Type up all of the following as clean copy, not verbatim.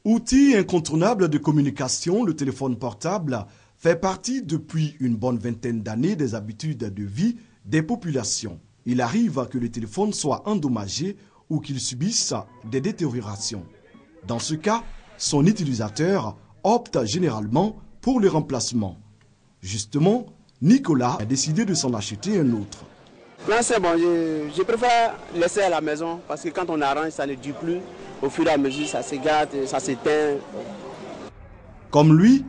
Outil incontournable de communication, le téléphone portable fait partie depuis une bonne vingtaine d'années des habitudes de vie des populations. Il arrive que le téléphone soit endommagé ou qu'il subisse des détériorations. Dans ce cas, son utilisateur opte généralement pour le remplacement. Justement, Nicolas a décidé de s'en acheter un autre. Non, c'est bon, je préfère laisser à la maison parce que quand on arrange, ça ne dure plus. Au fur et à mesure, ça se gâte, ça s'éteint. Comme lui,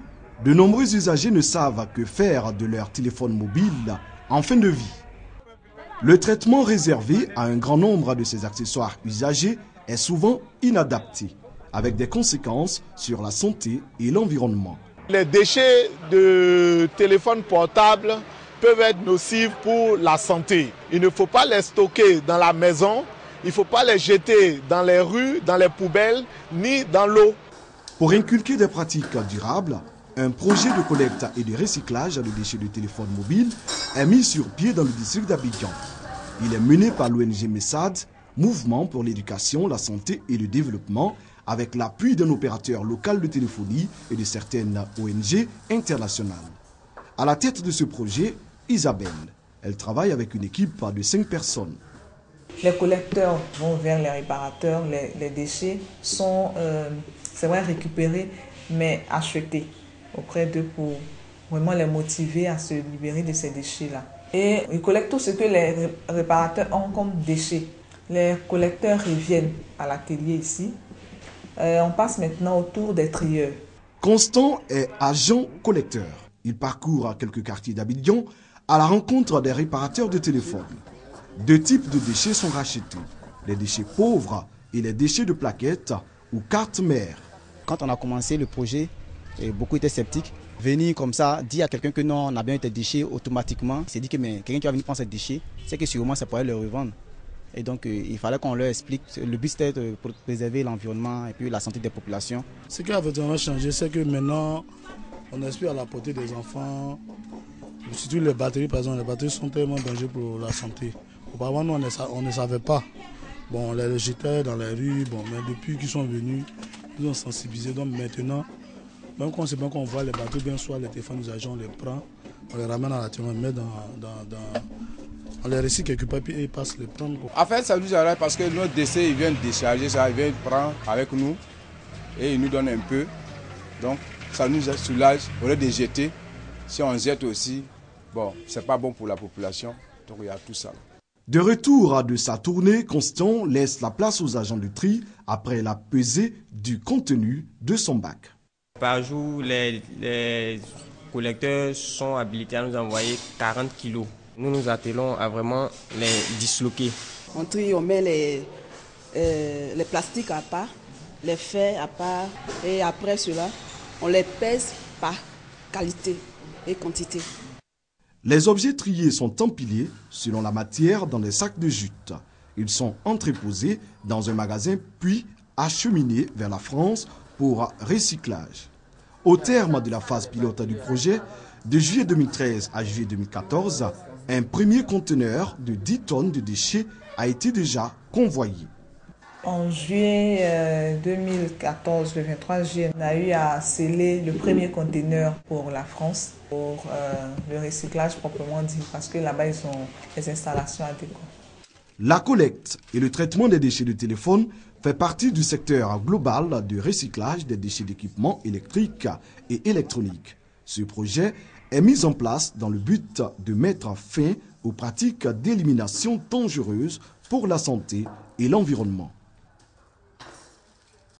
de nombreux usagers ne savent que faire de leur téléphone mobile en fin de vie. Le traitement réservé à un grand nombre de ces accessoires usagés est souvent inadapté, avec des conséquences sur la santé et l'environnement. Les déchets de téléphone portable peuvent être nocifs pour la santé. Il ne faut pas les stocker dans la maison, il ne faut pas les jeter dans les rues, dans les poubelles, ni dans l'eau. Pour inculquer des pratiques durables, un projet de collecte et de recyclage de déchets de téléphone mobile est mis sur pied dans le district d'Abidjan. Il est mené par l'ONG MESAD, Mouvement pour l'éducation, la santé et le développement, avec l'appui d'un opérateur local de téléphonie et de certaines ONG internationales. À la tête de ce projet, Isabelle. Elle travaille avec une équipe de 5 personnes. Les collecteurs vont vers les réparateurs. Les déchets sont, c'est vrai, récupérés, mais achetés auprès d'eux pour vraiment les motiver à se libérer de ces déchets-là. Et ils collectent tout ce que les réparateurs ont comme déchets. Les collecteurs reviennent à l'atelier ici. On passe maintenant au tour des trieurs. Constant est agent collecteur. Il parcourt quelques quartiers d'Abidjan à la rencontre des réparateurs de téléphone. Deux types de déchets sont rachetés. Les déchets pauvres et les déchets de plaquettes ou cartes mères. Quand on a commencé le projet, beaucoup étaient sceptiques. Venir comme ça, dire à quelqu'un que non, on a bien tes déchets automatiquement. C'est dit que mais quelqu'un qui va venir prendre ces déchets, c'est que sûrement ça pourrait le revendre. Et donc il fallait qu'on leur explique. Le but c'était de préserver l'environnement et puis la santé des populations. Ce qui a vraiment changé, c'est que maintenant on aspire à la portée des enfants. Surtout les batteries, par exemple, les batteries sont tellement dangereuses pour la santé. Auparavant, nous, on ne savait pas. Bon, on les jetait dans les rues, bon, mais depuis qu'ils sont venus, ils ont sensibilisé. Donc maintenant, même quand c'est bien qu'on voit les batteries, bien soit les téléphones usagés, on les prend, on les ramène à la télé, on les met on les recycle quelque part et ils passent les prendre. En fait, ça nous arrête parce que nos décès, ils viennent décharger ça, ils viennent prendre avec nous et ils nous donnent un peu. Donc, ça nous soulage au lieu de jeter. Si on jette aussi, bon, c'est pas bon pour la population. Donc, il y a tout ça. De retour de sa tournée, Constant laisse la place aux agents de tri après la pesée du contenu de son bac. Par jour, les collecteurs sont habilités à nous envoyer 40 kilos. Nous nous attelons à vraiment les disloquer. On trie, on met les plastiques à part, les fers à part, et après cela, on les pèse par qualité et quantité. Les objets triés sont empilés selon la matière dans des sacs de jute. Ils sont entreposés dans un magasin puis acheminés vers la France pour recyclage. Au terme de la phase pilote du projet, de juillet 2013 à juillet 2014, un premier conteneur de 10 tonnes de déchets a été déjà convoyé. En juillet 2014, le 23 juillet, on a eu à sceller le premier conteneur pour la France, pour le recyclage proprement dit, parce que là-bas, ils ont les installations adéquates. La collecte et le traitement des déchets de téléphone fait partie du secteur global de recyclage des déchets d'équipements électriques et électroniques. Ce projet est mis en place dans le but de mettre fin aux pratiques d'élimination dangereuses pour la santé et l'environnement.